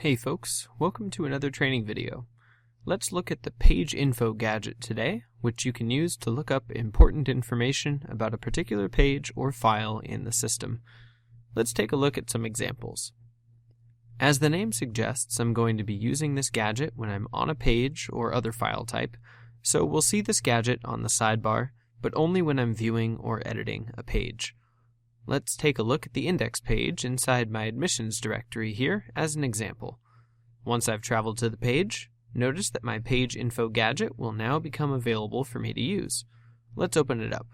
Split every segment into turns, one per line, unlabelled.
Hey folks, welcome to another training video. Let's look at the Page Info Gadget today, which you can use to look up important information about a particular page or file in the system. Let's take a look at some examples. As the name suggests, I'm going to be using this gadget when I'm on a page or other file type, so we'll see this gadget on the sidebar, but only when I'm viewing or editing a page. Let's take a look at the index page inside my admissions directory here as an example. Once I've traveled to the page, notice that my Page Info Gadget will now become available for me to use. Let's open it up.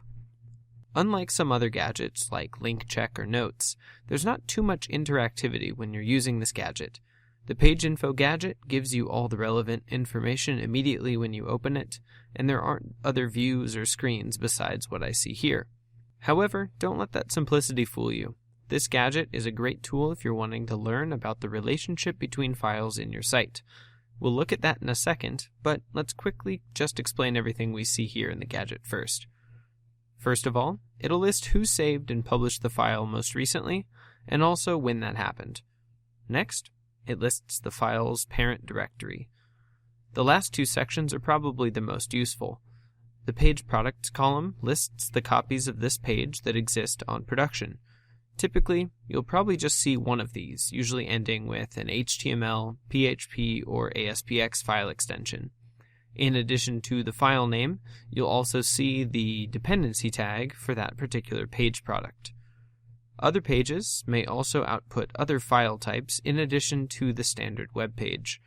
Unlike some other gadgets like Link Check or Notes, there's not too much interactivity when you're using this gadget. The Page Info Gadget gives you all the relevant information immediately when you open it, and there aren't other views or screens besides what I see here. However, don't let that simplicity fool you. This gadget is a great tool if you're wanting to learn about the relationship between files in your site. We'll look at that in a second, but let's quickly just explain everything we see here in the gadget first. First of all, it'll list who saved and published the file most recently, and also when that happened. Next, it lists the file's parent directory. The last two sections are probably the most useful. The Page Products column lists the copies of this page that exist on production. Typically, you'll probably just see one of these, usually ending with an HTML, PHP, or ASPX file extension. In addition to the file name, you'll also see the dependency tag for that particular page product. Other pages may also output other file types in addition to the standard web page.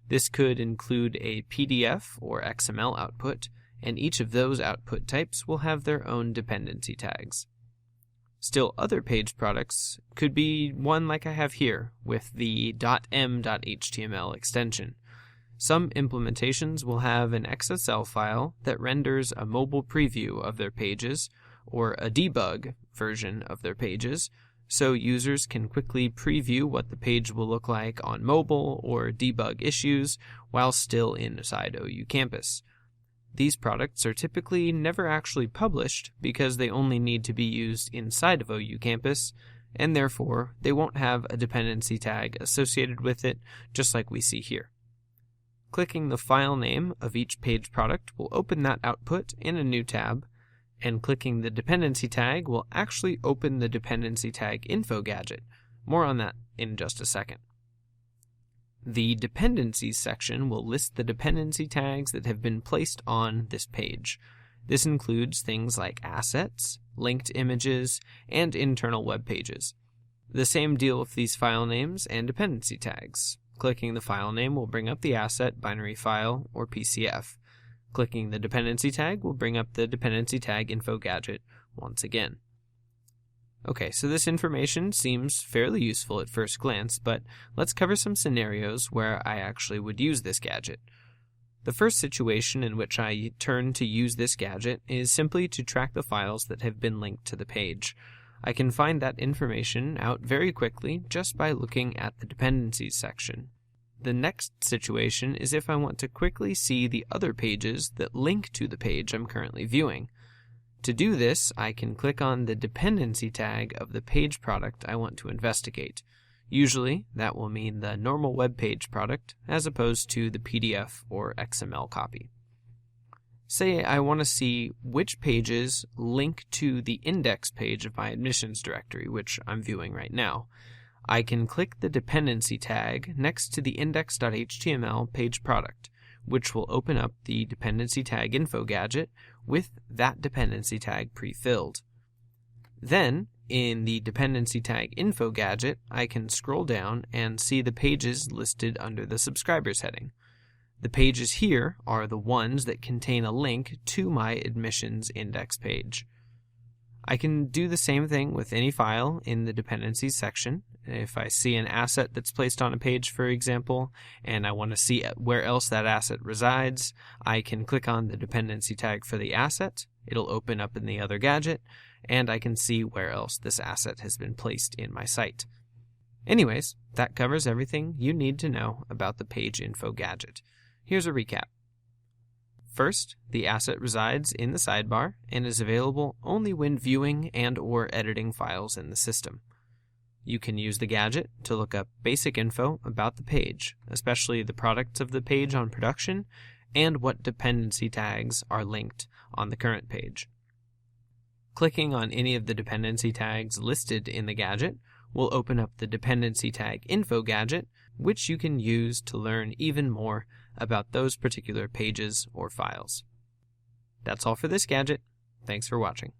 This could include a PDF or XML output, and each of those output types will have their own dependency tags. Still, other page products could be one like I have here with the .m.html extension. Some implementations will have an XSL file that renders a mobile preview of their pages or a debug version of their pages, so users can quickly preview what the page will look like on mobile or debug issues while still inside OU Campus. These products are typically never actually published because they only need to be used inside of OU Campus, and therefore they won't have a dependency tag associated with it, just like we see here. Clicking the file name of each page product will open that output in a new tab, and clicking the dependency tag will actually open the Dependency Tag Info Gadget. More on that in just a second. The Dependencies section will list the dependency tags that have been placed on this page. This includes things like assets, linked images, and internal web pages. The same deal with these file names and dependency tags. Clicking the file name will bring up the asset, binary file, or PCF. Clicking the dependency tag will bring up the Dependency Tag Info Gadget once again. Okay, so this information seems fairly useful at first glance, but let's cover some scenarios where I actually would use this gadget. The first situation in which I turn to use this gadget is simply to track the files that have been linked to the page. I can find that information out very quickly just by looking at the Dependencies section. The next situation is if I want to quickly see the other pages that link to the page I'm currently viewing. To do this, I can click on the dependency tag of the page product I want to investigate. Usually, that will mean the normal web page product as opposed to the PDF or XML copy. Say I want to see which pages link to the index page of my admissions directory, which I'm viewing right now. I can click the dependency tag next to the index.html page product, which will open up the Dependency Tag Info Gadget with that dependency tag pre-filled. Then, in the Dependency Tag Info Gadget, I can scroll down and see the pages listed under the Subscribers heading. The pages here are the ones that contain a link to my admissions index page. I can do the same thing with any file in the Dependencies section. If I see an asset that's placed on a page, for example, and I want to see where else that asset resides, I can click on the dependency tag for the asset. It'll open up in the other gadget, and I can see where else this asset has been placed in my site. Anyways, that covers everything you need to know about the Page Info Gadget. Here's a recap. First, the asset resides in the sidebar and is available only when viewing and/or editing files in the system. You can use the gadget to look up basic info about the page, especially the products of the page on production and what dependency tags are linked on the current page. Clicking on any of the dependency tags listed in the gadget will open up the Dependency Tag Info Gadget, which you can use to learn even more about those particular pages or files. That's all for this gadget. Thanks for watching.